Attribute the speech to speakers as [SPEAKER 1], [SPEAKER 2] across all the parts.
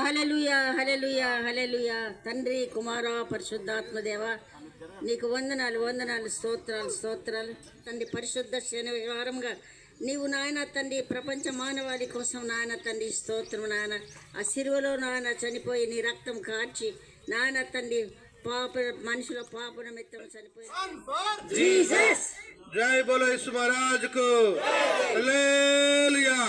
[SPEAKER 1] హల్లెలూయా హల్లెలూయా హల్లెలూయా. తండ్రి కుమార పరిశుద్ధాత్మ దేవ నీకు వందనాలు వందనాలు స్తోత్రాలు స్తోత్రాలు తండ్రి. పరిశుద్ధ శనివారంగా నీవు నాయన తండ్రి ప్రపంచ మానవాళి కోసం నాయన తండ్రి స్తోత్రం నాయన. ఆ సిలువలో నాయన చనిపోయి నీ రక్తం కార్చి నాయన తండ్రి పాప మనుషుల పాప నిమిత్తం చనిపోయి జీసస్.
[SPEAKER 2] జై బోలో యేసు మహారాజుకు హల్లెలూయా.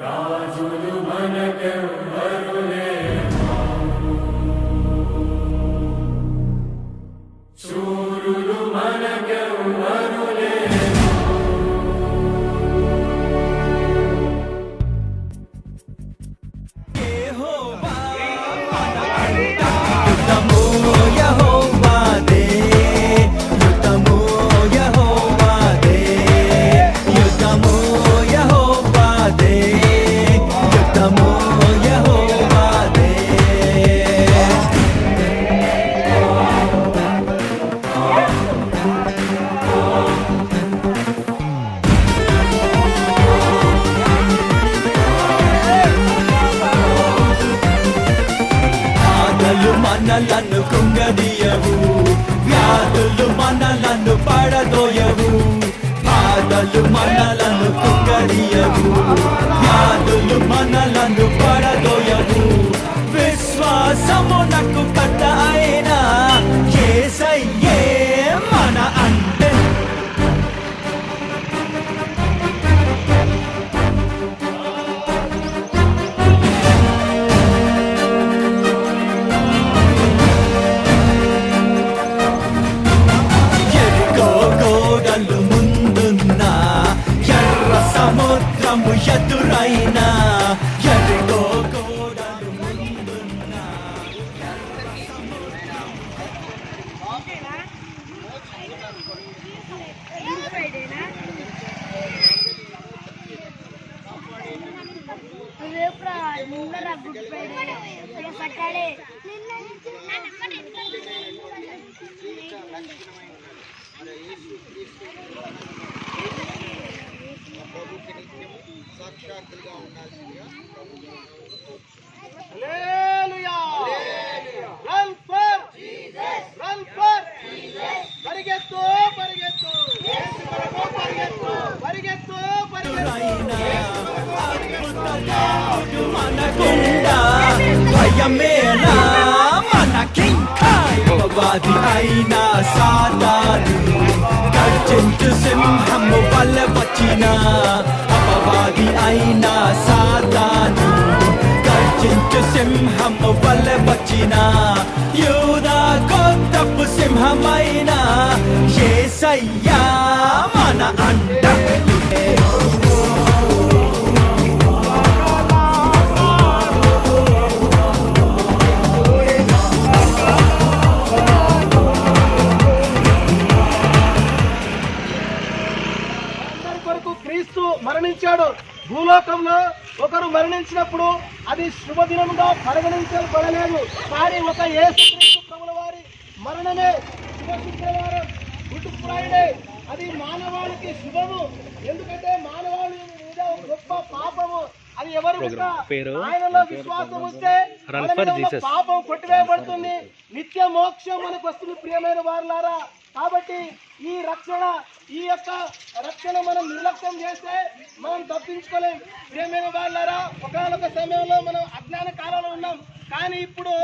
[SPEAKER 3] రాజులు మనకెవ్వరు లేరు, శూరులు మనకెవ్వరు లేరు. యెహోవా మన అండ, యుద్ధము యెహోవాదే, యుద్ధము యెహోవాదే, యుద్ధము యెహోవాదే, యుద్ధము యెహోవాదే. బాధలు మనలను కృంగదీయవు, వ్యాధులు మనలను పడదోయవు. బాధలు మనలను కృంగదీయవు, వ్యాధులు మనలను పడదోయవు. విశ్వాసమునకు కట్ట అయిన యేసయ్యే మన అంటే. ఎరుకో గోడలు ముందున్నా, ఎర్ర సముద్రము ఎదురైనా. ఎరుకో గోడలు ముందున్నా.
[SPEAKER 4] ముందర గుడ్ ఫ్రైడే సకాడే
[SPEAKER 2] ప్రభుకి నిత్యము సాక్షాత్తులుగా ఉండాల్సిందిగా
[SPEAKER 5] hallelujah. Run for Jesus, run for Jesus. పరిగెత్తు పరిగెత్తు యేసు కొరకు పరిగెత్తు, పరిగెత్తు పరిగెత్తు.
[SPEAKER 3] అద్భుతగాడు మనకుండా భయమేనా మనకింకా. అపవాది అయిన సాతాను గర్జించు సింహము వలె వచ్చిన. అపవాది అయిన సాతాను గర్జించు సింహము వలె వచ్చిన. యూదా గోత్రపు సింహమైన యేసయ్యా మన అండ.
[SPEAKER 5] అందరి కొరకు క్రీస్తు మరణించాడు. భూలోకంలో ఒకరు మరణించినప్పుడు అది శుభదినముగా పరిగణించబడలేదు. కానీ ఒక యేసుక్రీస్తు ప్రభుల వారి మరణమే శుభ శుక్రవారం, గుడ్ ఫ్రైడే. అది మానవాళికి శుభము. ఎందుకంటే మానవాళి మీద ఒక గొప్ప పాపము. అది ఎవరు ఆయనలో విశ్వాసం ఉంటే మన మీద ఉన్న పాపం కొట్టివేయబడుతుంది, నిత్య మోక్షం మనకు వస్తుంది. ప్రియమైన వారులారా, కాబట్టి ఈ యొక్క రక్షణ మనం నిర్లక్ష్యం చేస్తే మనం తప్పించుకోలేం. ప్రియమైన వాళ్ళారా, ఒకనొక సమయంలో మనం అజ్ఞాన కాలంలో ఉన్నాం. కానీ ఇప్పుడు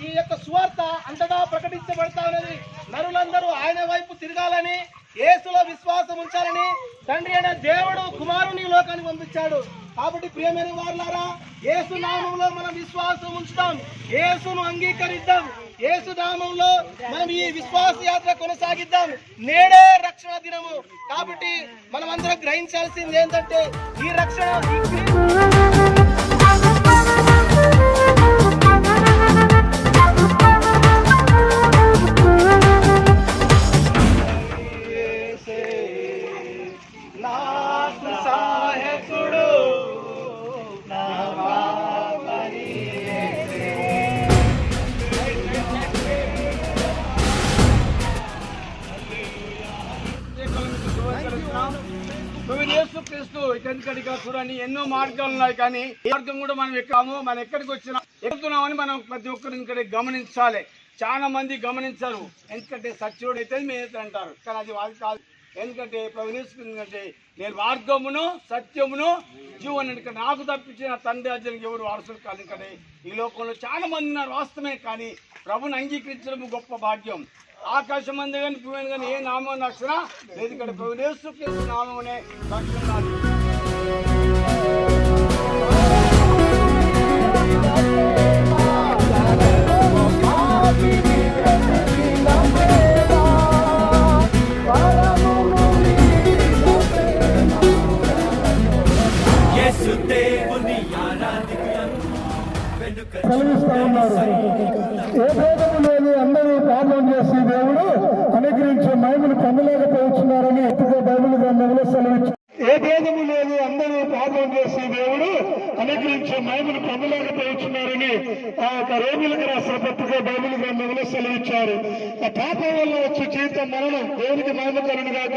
[SPEAKER 5] ఈ యొక్క సువార్త అంతటా ప్రకటించబడతా ఉన్నది. నరులందరూ ఆయన వైపు తిరగాలని, యేసులో విశ్వాసం ఉంచాలని తండ్రి అయిన దేవుడు కుమారుని లోకానికి పంపించాడు. కాబట్టి ప్రియమైన వారులారా, యేసు నామంలో మనం విశ్వాసం ఉంచుతాం, యేసును అంగీకరిద్దాం, యేసు నామంలో మనం ఈ విశ్వాస యాత్ర కొనసాగిద్దాం. నేడే రక్షణ దినము. కాబట్టి మనం అందరం గ్రహించాల్సింది ఏంటంటే ఈ రక్షణ నాకు సహాయకుడు, నా బాబని యేసే.
[SPEAKER 6] ఎందుకంటే ఇక్కడ చూడండి ఎన్నో మార్గాలు ఉన్నాయి, కానీ ఈ మార్గం కూడా మనం ఎక్కాము. మనం ఎక్కడికి వచ్చినా ఎక్కుతున్నామని మనం ప్రతి ఒక్కరు ఇక్కడ గమనించాలి. చాలా మంది గమనించరు, ఎందుకంటే సత్యుడు అయితే మీద అంటారు, కానీ అది వాళ్ళు కాదు. ఎందుకంటే ఎందుకంటే నేను మార్గమును సత్యమును జీవనం, నాకు తప్పించిన తండ్రి అర్జునికి ఎవరు వారసులు కాదు. ఎందుకంటే ఈ లోకంలో చాలా మంది ఉన్నారు వాస్తవమే, కానీ ప్రభుని అంగీకరించడం గొప్ప భాగ్యం. ఆకాశం మంది కానీ భూమి కానీ ఏ నామం రక్షణ లేదు, ఇక్కడ ప్రభు యేసుక్రీస్తు నామమునే రక్షణ నాది.
[SPEAKER 7] సెలవిస్తా ఉన్నారు. ఏ భేదము లేని అందరూ ప్రార్థన చేసి దేవుడు అనుగ్రహించే మహిమను పొందలేకపోతున్నారని బైబిల్ గ్రంథంలో సెలవిచ్చారు. ఏ భేదము లేని అందరూ ప్రార్థన చేసి దేవుడు అనుగ్రహించే మహిమను పొందలేకపోతున్నారని ఆ యొక్క రోగులకు రాసిన పత్రిక బైబిల్ గ్రంథంలో సెలవిచ్చారు. ఆ పాపం వల్ల వచ్చే జీవితం మరణం దేవునికి మహిమకరణ గాక.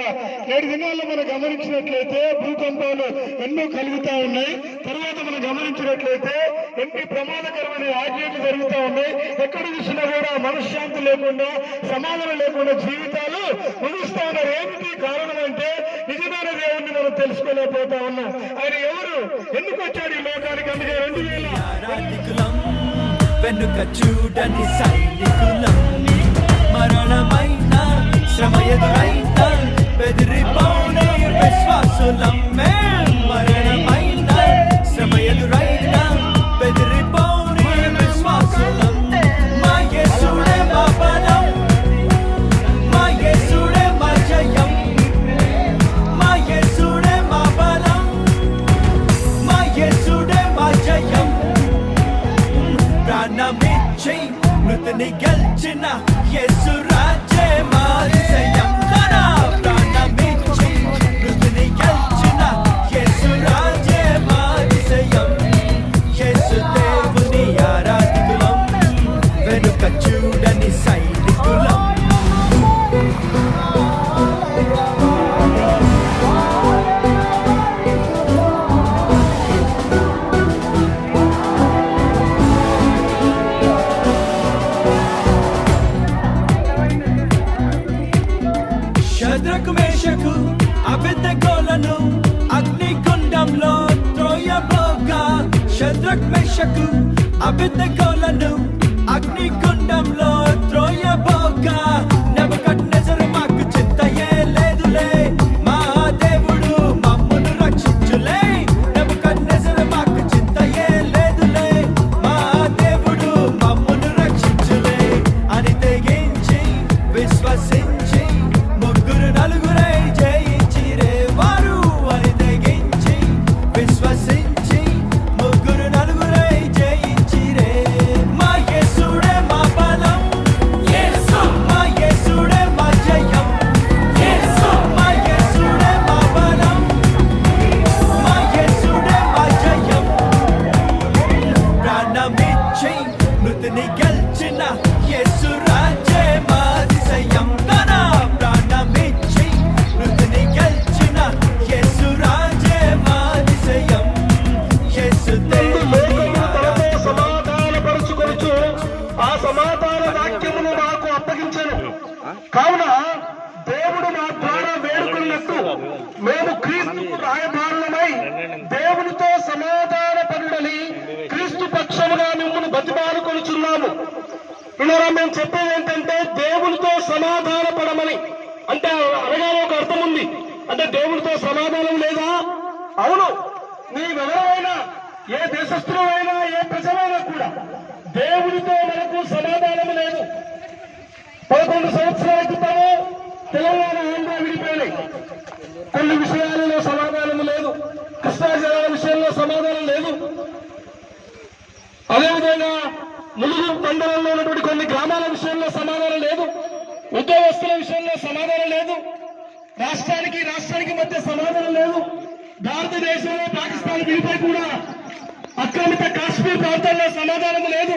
[SPEAKER 7] 7 దినాల్లో మనం గమనించినట్లయితే భూకంపాలు ఎన్నో కలుగుతా ఉన్నాయి. తర్వాత మనం గమనించినట్లయితే ఎన్ని ప్రమాదకరమైన యాక్సిడెంట్లు జరుగుతూ ఉన్నాయి. ఎక్కడ చూసినా కూడా మనశ్శాంతి లేకుండా సమాధానం లేకుండా జీవితాలు ముగిస్తా ఉన్నారు. ఏమిటి కారణం అంటే నిజమైన దేవుణ్ణి మనం తెలుసుకోలేకపోతా ఉన్నాం. ఆయన ఎవరు, ఎందుకు వచ్చాడు ఈ లోకానికి? అందుకే 2000
[SPEAKER 3] వెనుక చూడని సైనికులం, మరణమైన శ్రమ ఎదురైన బెదిరిపోనే విశ్వాసులం. మరణమైన శ్రమ ఎదురైన బెదిరిపోనే విశ్వాసులం. మా యేసుడే మా బలం, మా యేసుడే మా జయం, మా యేసుడే మా బలం, మా యేసుడే మా జయం. ప్రాణమిచ్చి మృతిని గెలిచిన యేసు రాజే మా అతిశయం. ప్రాణమిచ్చి మృతిని గెలిచిన యేసు రాజే మా అతిశయం. యేసు దేవుని ఆరాధికులం, వెనుక చూడని సైనికులం. శద్రకు మేషకు అబెద్నెగోలను అగ్నిగుండంలో త్రోయబోగా. శద్రకు మేషకు అబెద్నెగోలను అగ్నిగుండంలో త్రోయబోగా. నెబుకద్నెజరు మాకు చింతయే లేదులే, మా దేవుడు మమ్మును రక్షించులే. నెబుకద్నెజరు మాకు చింతయే లేదులే, మా దేవుడు మమ్మును రక్షించులే అని తెగించి విశ్వసించి ముగ్గురు నలుగురై జయించిరే వారు. అని తెగించి విశ్వసించి ముగ్గురు నలుగురై జయించిరే. మా యేసుడే మా బలం, మా యేసుడే మా జయం, మా యేసుడే మా బలం, మా యేసుడే మా జయం. ప్రాణమిచ్చి మృతిని గెలిచిన యేసు రాజే మా అతిశయం. ప్రాణమిచ్చి మృతిని గెలిచిన యేసు రాజే మా అతిశయం. యేసు దేవుని
[SPEAKER 7] సమాధానపరుచుకొనుచు ఆ సమాధాన వాక్యమును మాకు అప్పగించెను. కావున దేవుడు మా ద్వారా వేడుకున్నట్టు మేము క్రీస్తుకు రాయబారులమై దేవునితో సమాధాన పడుడని క్రీస్తు పక్షముగా మిమ్మల్ని బతిమాలుకొనుచున్నాము. ఇలా మేము చెప్పేది ఏంటంటే దేవునితో సమాధాన పడమని. అంటే అనగా ఒక అర్థం ఉంది. అంటే దేవునితో సమాధానం లేదా? అవును, నీవెవరైనా, ఏ దేశస్థులైనా, ఏ ప్రజలైనా కూడా దేవునితో మనకు సమాధానం లేదు. 11 సంవత్సరాల క్రితము తెలంగాణ ఆంధ్ర విడిపోయినాయి. కొన్ని విషయాలలో సమాధానం లేదు. కృష్ణా జలాల విషయంలో సమాధానం లేదు. అదేవిధంగా ములుగు మండలంలో ఉన్నటువంటి కొన్ని గ్రామాల విషయంలో సమాధానం లేదు. ఉద్యోగస్తుల విషయంలో సమాధానం లేదు. రాష్ట్రానికి మధ్య సమాధానం లేదు. భారతదేశంలో పాకిస్తాన్ విడిపోయి కూడా ఆక్రమిత కాశ్మీర్ ప్రాంతాల్లో సమాధానం లేదు.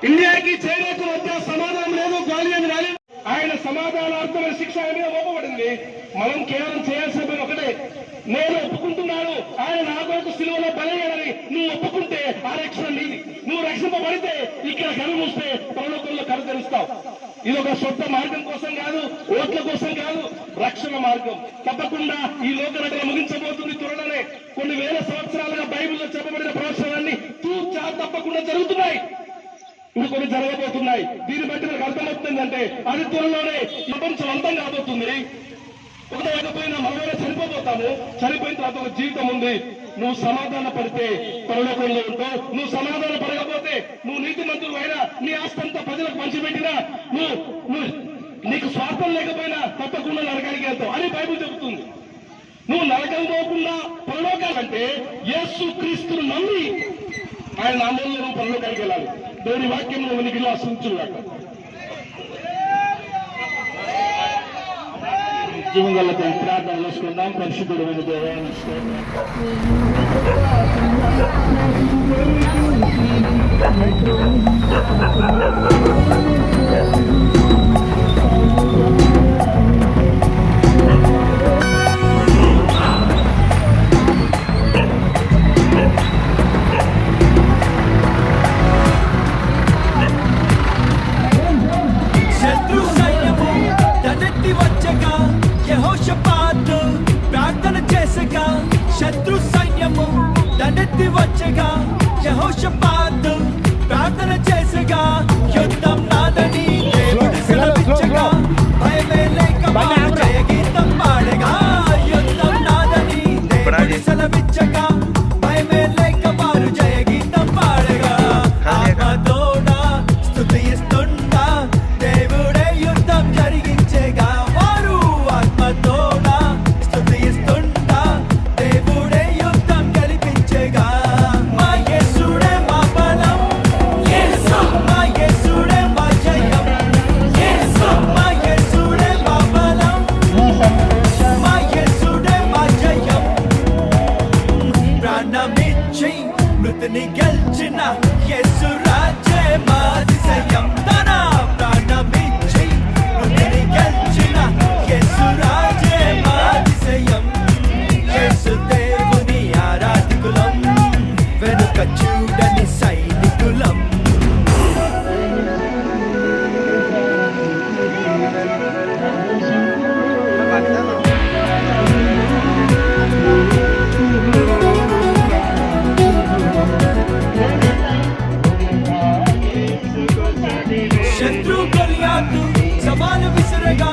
[SPEAKER 7] ఇండియాకి చైనాకు మధ్య సమాధానం లేదు. గాలియన్ ర్యాలీ ఆయన సమాధానార్థమైన శిక్ష మీద మోపబడింది. మనం కేవలం చేయాల్సిన పని ఒకటే, నేను ఒప్పుకుంటున్నాను, ఆయన నా కొరకు సిలువలో బలయ్యాడని నువ్వు ఒప్పుకుంటే ఆ రక్షణ నీది. నువ్వు రక్షింపబడితే ఇక్కడ కళ్ళు మూస్తే పరలోకంలో కళ్ళు తెరుస్తావు. ఇది ఒక సొంత మార్గం కోసం కాదు, ఓట్ల కోసం కాదు, రక్షణ మార్గం. తప్పకుండా ఈ లోక నటన ముగించబోతుంది త్వరలోనే. కొన్ని వేల సంవత్సరాలుగా బైబిల్లో చెప్పబడిన ప్రవచనాలన్నీ తూచా తప్పకుండా జరుగుతున్నాయి. ఇప్పుడు కొన్ని జరగబోతున్నాయి. దీన్ని బట్టి మనకు అర్థమవుతుందంటే అది త్వరలోనే ప్రపంచం అంతం కాబోతుంది. ఒకటైపోయినా మనమే చనిపోతాము. చనిపోయిన తర్వాత ఒక జీవితం ఉంది. నువ్వు సమాధాన పడితే పరలోకంలో ఉంటావు. నువ్వు సమాధాన పడకపోతే నువ్వు నీతిమంతులు అయినా, నీ ఆస్తంతా ప్రజలకు పంచిపెట్టినా, నువ్వు నీకు స్వార్థం లేకపోయినా తప్పకుండా నరకానికి వెళ్తావు అని బైబిల్ చెబుతుంది. నువ్వు నరకం పోకుండా పరలోకాలంటే యేసు క్రీస్తును నమ్మి ఆయన నామంలో నువ్వు పరలోకానికి వెళ్ళాలి. దేవుని వాక్యం నువ్వు నీకు ఆశించుగాక. జీవంగలతో ప్రార్థన చేసుకుందాం. పరిశుద్ధుడు దేవాన్ని
[SPEAKER 3] శత్రు సైన్యము తనెత్తి వచ్చగా యెహోషాపాతు ప్రార్థన చేసగా, శత్రు సైన్యము తనెత్తి వచ్చగా యెహోషాపాతు ప్రార్థన చేసగా, యుద్ధం నాదని దేవుడు సెలవిచ్చగా, భయమే లేక వారు జయ గీతం పాడగా. యుద్ధం నాదని దేవుడు సెలవిచ్చగా, భయమే లేక వారు జయ గీతం పాడగా. ఆత్మతోడా స్తుతిస్తుండా దేవుడే యుద్ధం జరిగించేగా. వారు ఆత్మతోడా స్తుతిస్తుండా దేవుడే యుద్ధం గెలిపించేగా. మా యేసుడే మా బలం, మా యేసుడే మా జయం, మా యేసుడే మా బలం, మా యేసుడే మా జయం. ప్రాణమిచ్చి మృతిని గెలిచిన యేసు రాజే మా అతిశయం. తన ప్రాణమిచ్చి మృతిని గెలిచిన యేసు రాజే మా అతిశయం. యేసు దేవుని ఆరాధికులం, వెనుక చూడని సైనికులం. శత్రు గొలియాతు సవాలు విసిరగా,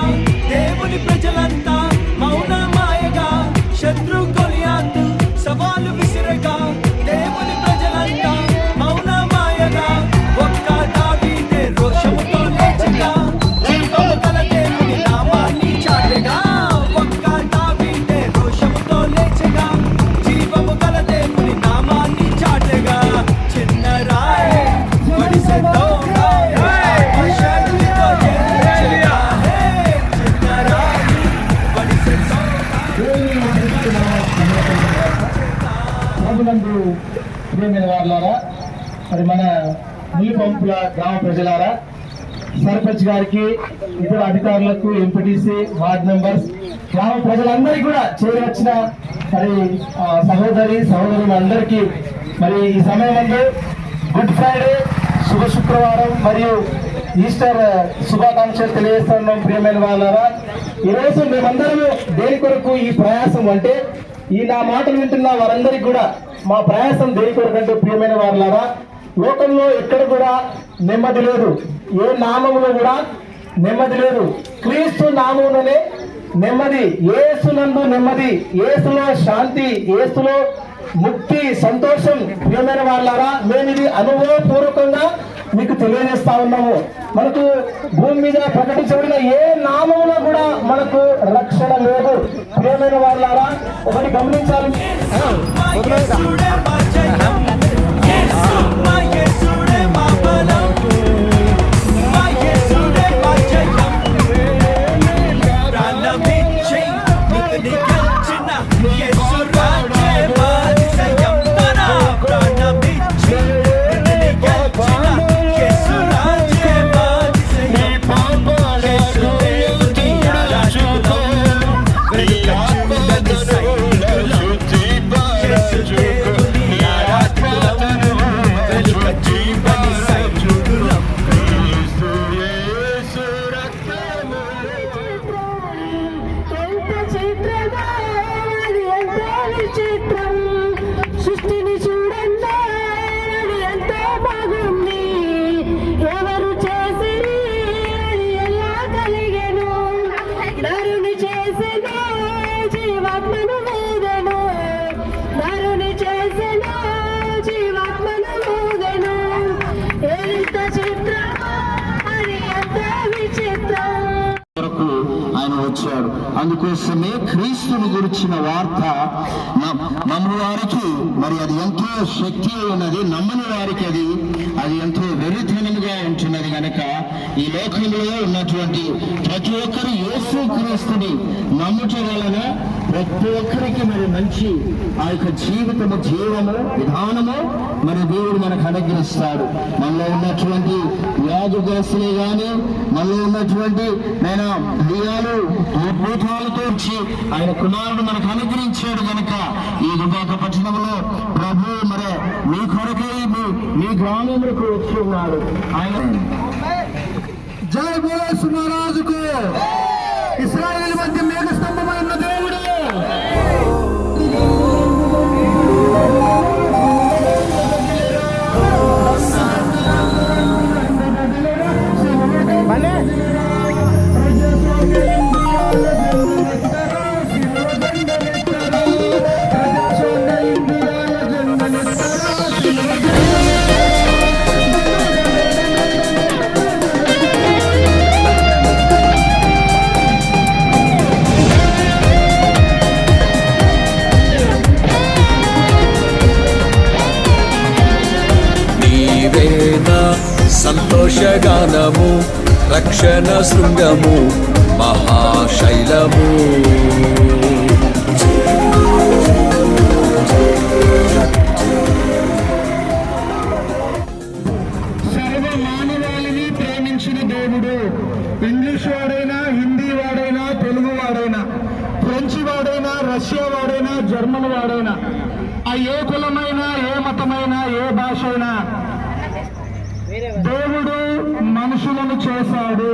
[SPEAKER 3] దేవుని ప్రజలంతా మౌనమాయగా. శత్రు గొలియాతు సవాలు విసిరగా, దేవుని ప్రజలంతా మౌనమాయగా. ఒక్క దావీదే రోషముతో లేచగా, జీవము గల దేవుని నామాన్ని చాటగా. ఒక్క దావీదే రోషముతో లేచగా, జీవము గల దేవుని నామాన్ని చాటగా. చిన్న రాయే వడిసె తోడా శక్తితో గెలిచెగా. చిన్న రాయి వడిసె
[SPEAKER 7] ప్రభునందు ప్రియమైన వారులారా, మరి మన ముల్లిపంపుల గ్రామ ప్రజలారా, సర్పంచ్ గారికి, ఇతర అధికారులకు, ఎంపీటీసీ, వార్డ్ మెంబర్స్, గ్రామ ప్రజలందరికీ కూడా చేరవచ్చిన మరి సహోదరి సహోదరులందరికీ మరి ఈ సమయంలో గుడ్ ఫ్రైడే, శుభ శుక్రవారం మరియు ఈస్టర్ శుభాకాంక్షలు తెలియజేస్తున్నాం. ప్రియమైన వాళ్ళారా, ఈరోజు మేమందరము దేని కొరకు ఈ ప్రయాసం అంటే, ఈ నా మాటలు వింటున్న వారందరికీ కూడా మా ప్రయాసం దేని కొరకు అంటే, ప్రియమైన వాళ్ళారా, లోకంలో ఎక్కడ కూడా నెమ్మది లేదు, ఏ నామములో కూడా నెమ్మది లేదు. క్రీస్తు నామములోనే నెమ్మది, యేసునందు నెమ్మది, యేసులో శాంతి, యేసులో ముక్తి, సంతోషం. ప్రియమైన వాళ్ళారా, మేము ఇది అనుభవపూర్వకంగా మీకు తెలియజేస్తా ఉన్నాము. మనకు భూమి మీద ప్రకటించబడిన ఏ నామములో కూడా మనకు రక్షణ లేదు. ప్రియమైన వాళ్ళారా, ఒకటి గమనించాలి.
[SPEAKER 3] మా యేసుడే మా జయం, మా యేసుడే మా బలం, మా యేసుడే మా జయం. ప్రాణమిచ్చి మృతిని గెలిచిన యేసు రాజే మా అతిశయం. తన ప్రాణమిచ్చి మృతిని గెలిచిన యేసు రాజే మా అతిశయం. యేసు దేవుని ఆరాధికులం, వెనుక చూడని సైనికులం.
[SPEAKER 4] చేసిన జీవాత్మను వేదను నరుని చేసిన జీవాత్మను వేదను ఎంత చిత్రమో అది ఎంత విచిత్రం.
[SPEAKER 7] వరకు ఆయన వచ్చాడు. అందుకోసమే క్రీస్తుని గురించిన వార్త నమ్ము వారికి మరి అది ఎంతో శక్తి ఉన్నది, నమ్మని వారికి అది ఎంతో వెర్రితనముగా ఉంటున్నది. కనుక ఈ లోకంలో ఉన్నటువంటి ప్రతి ఒక్కరు యేసు క్రీస్తుని నమ్ముట వలన ప్రతి ఒక్కరికి మరి మంచి ఆ యొక్క జీవితము, జీవము, విధానము మరి దేవుడు మనకు అనుగ్రహిస్తాడు. మనలో ఉన్నటువంటి వ్యాధిగ్రస్తులే గాని, మనలో ఉన్నటువంటి దయ్యాలు, భూతాలతో వచ్చి ఆయన కుమారుడు మనకు అనుగ్రహించాడు. కనుక ఈ వివేక పట్టణంలో ప్రభు మరి మీ కొరకై మీ గ్రామములకు వచ్చి ఉన్నాడు. ఆయన జై బోలో సుమరాజుకు. ఇశ్రాయేలు మధ్య మేఘ స్తంభమైన దేవుడు.
[SPEAKER 3] సంతోషగానము, రక్షణ శృంగము, మహాశైలము.
[SPEAKER 7] సర్వ మానవాళిని ప్రేమించిన దేవుడు. ఇంగ్లీష్ వాడైనా, హిందీ వాడైనా, తెలుగు వాడైనా, ఫ్రెంచ్ వాడైనా, రష్యా వాడైనా, జర్మన్ వాడైనా, ఆ ఏ కులమైనా, ఏ మతమైనా, ఏ భాష అయినా దేవుడు మనుషులను చేశాడు.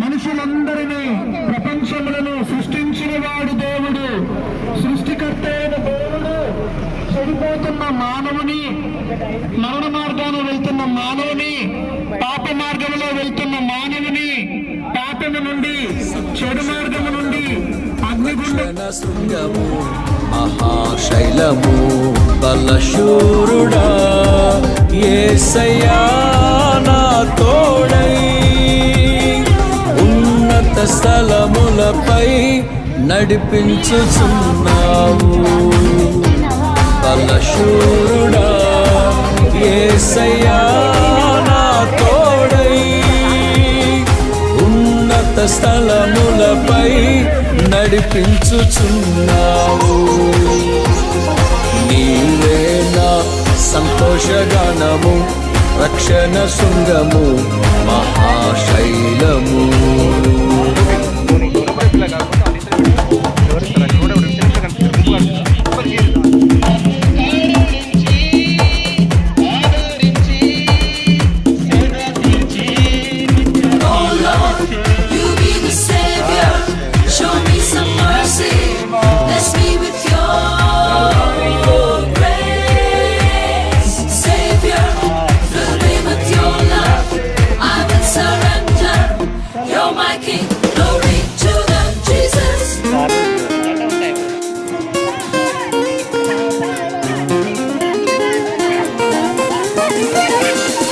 [SPEAKER 7] మనుషులందరినీ, ప్రపంచములను సృష్టించిన వాడు దేవుడు. సృష్టికర్త అయిన దేవుడు చెడిపోతున్న మానవుని, మరణ మార్గాన్ని వెళ్తున్న మానవుని, పాప మార్గంలో వెళ్తున్న మానవుని, పాపము నుండి, చెడు మార్గము నుండి, అగ్నిగుండ
[SPEAKER 3] శృంగము, మహాశైలము, బలశూరుడా యేసయ్యా నా తోడై, ఉన్నత స్థలములపై నడిపించుచున్నావు. బలశూరుడా యేసయ్యా నా తోడై, ఉన్నత స్థలములపై నడిపించుచున్నావు. నీవే నా సంతోషగానము, రక్షణ శృంగము, మహాశైలము.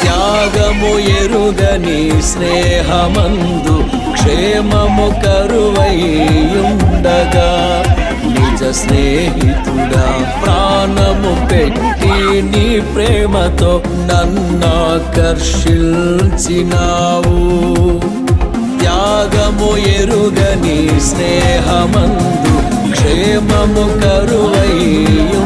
[SPEAKER 3] త్యాగము ఎరుగని స్నేహమందు క్షేమము కరువైయుండగా, నిజ స్నేహితుడా ప్రాణము పెట్టి నీ ప్రేమతో నన్నాకర్షించినావు. త్యాగము ఎరుగని స్నేహమందు క్షేమము కరువైయుండగా,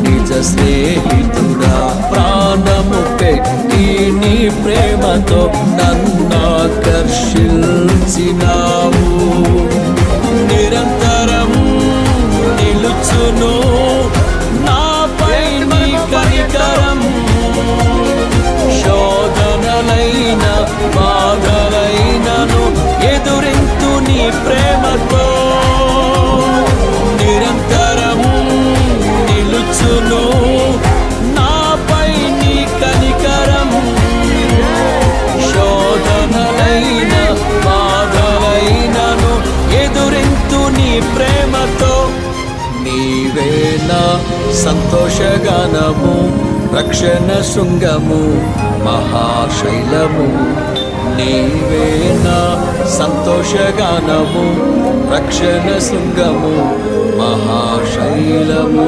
[SPEAKER 3] నిజ స్నేహితుడా ప్రాణము పెట్టి నీ ప్రేమతో నన్నాకర్షించినావు. నిరంతరం నిలుచును నాపై నీ కనికరం, శోధనలైన బాధలైనను ఎదురింతు నీ ప్రేమతో. నిరంతరం నిలుచును నాపై నీ కనికరం, శోధనలైన బాధలైన సంతోషగానము రక్షణ శృంగము మహాశైలము నీవేనా సంతోషగానము రక్షణ శృంగము మహాశైలము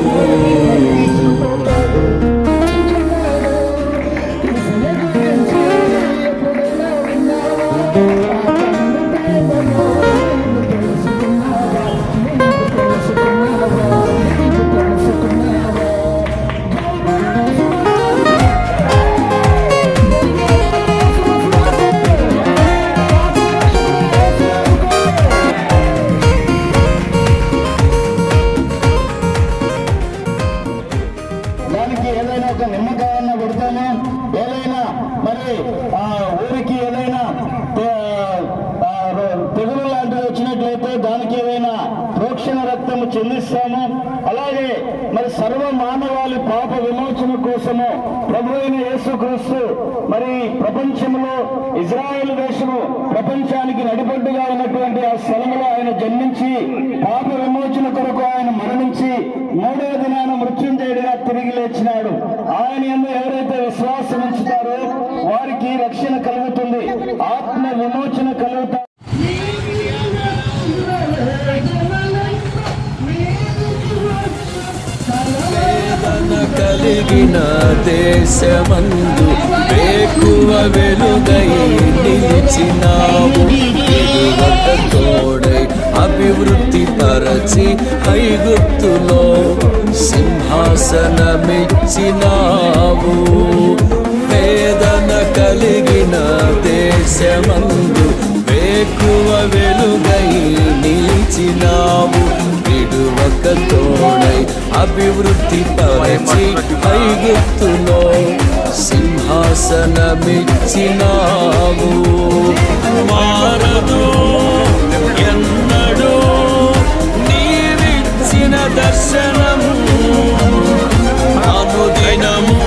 [SPEAKER 7] దానికి ఏదైనా ఒక నిమ్మకాయన్న కొడతాము, ఏదైనా మరి ఆ ఊరికి ఏదైనా తెగులు లాంటివి వచ్చినట్లయితే దానికి ఏదైనా ప్రోక్షణ రక్తము చెల్లిస్తాము. అలాగే మరి సర్వ మానవాళి పాప విమోచన కోసము ప్రభు అయిన యేసుక్రీస్తు మరి ప్రపంచంలో ఇజ్రాయెల్ దేశము ప్రపంచానికి నడిబొడ్డుగా ఉన్నటువంటి ఆ స్థలంలో ఆయన జన్మించి పాప విమోచన కొరకు ఆయన మరణించి మూడవ దినాన మృత్యుంజయుడిగా తిరిగి లేచినాడు. ఆయన యందు ఎవరైతే విశ్వాసం ఉంచుతారో వారికి రక్షణ కలుగుతుంది, ఆత్మ విమోచన కలుగుతారు.
[SPEAKER 3] వేదన కలిగిన దేశమందు వేకువ వెలుగై నిలిచినావు. విడువక తోడై అభివృద్ధి పరచి ఐగుప్తులో సింహాసనమిచ్చినావు. వేదన కలిగిన దేశమందు వేకువ వెలుగై నిలిచినావు. విడువక తోడై అభివృద్ధి పరచి ఐగుప్తులో సింహాసనమిచ్చినావు. మారదు ఎన్నడూ నీవిచ్చిన దర్శనం, అనుదినము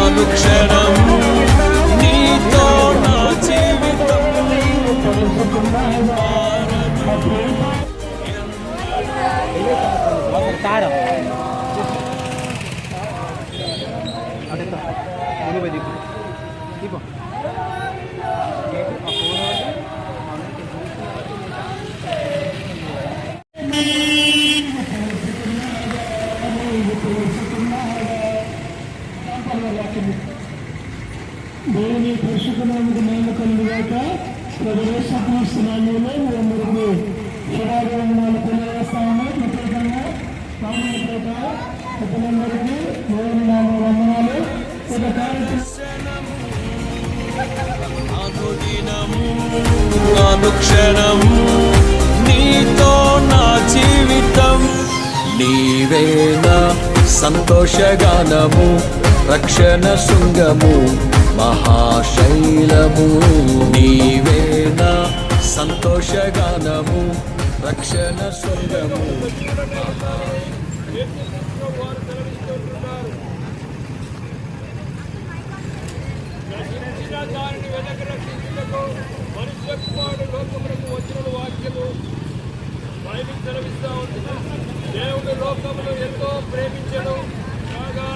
[SPEAKER 3] అనుక్షణం నీతో నా జీవితం.
[SPEAKER 7] దేవుని పరిశుద్ధనామకు మహిమ కలుగుగాక. యేసుక్రీస్తు నామములో మీ అందరికీ శుభాభివందనాలు తెలియజేస్తాము. ప్రత్యేకంగా స్వామి పేట ప్రజలందరికీ దేవుని నామ వందనాలు. ఒక
[SPEAKER 3] అనుదినము అనుక్షణం నీతో నా జీవితం. నీవేనా సంతోషగానము రక్షణ శృంగము మహాశైలము. నీవేనా సంతోషగానము రక్షణ శృంగము.
[SPEAKER 6] దానిని వెనక రక్షించుటకు మనుష్య కుమారుడు లోకములకు వచ్చిన వాక్యము బైబిల్ సెలవిస్తా ఉంది. దేవుడు లోకమును ఎంతో ప్రేమించను కాగా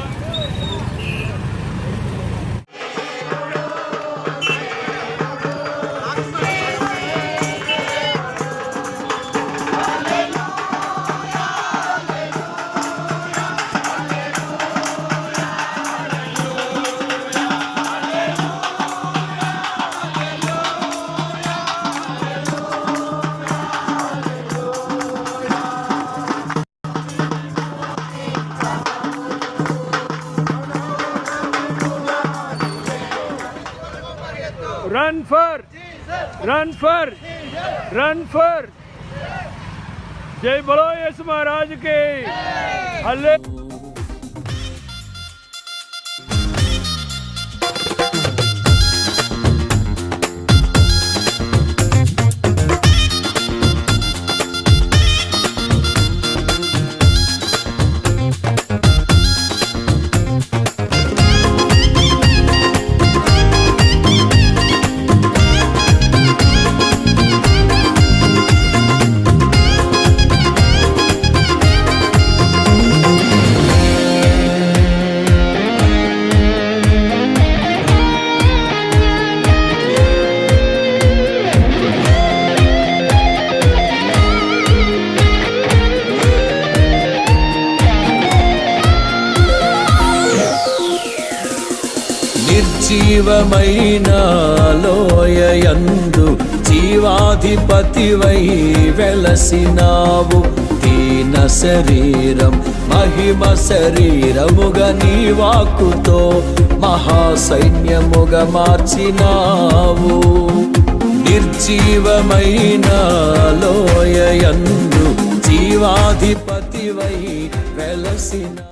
[SPEAKER 6] रन फॉर जय बोलो यीशु महाराज के हल्ले.
[SPEAKER 3] నిర్జీవమైన లోయయందు జీవాధిపతివై వెలసినావు. దీన శరీరం మహిమ శరీరముగా నీ వాక్కుతో మహాసైన్యముగా మార్చినావు. నిర్జీవమైన లోయయందు జీవాధిపతివై వెలసినావు.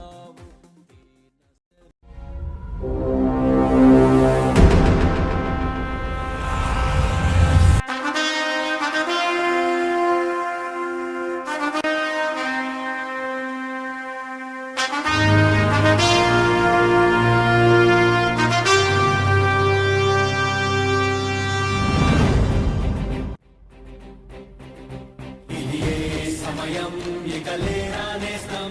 [SPEAKER 3] సమయం ఇక లేరా నేస్తం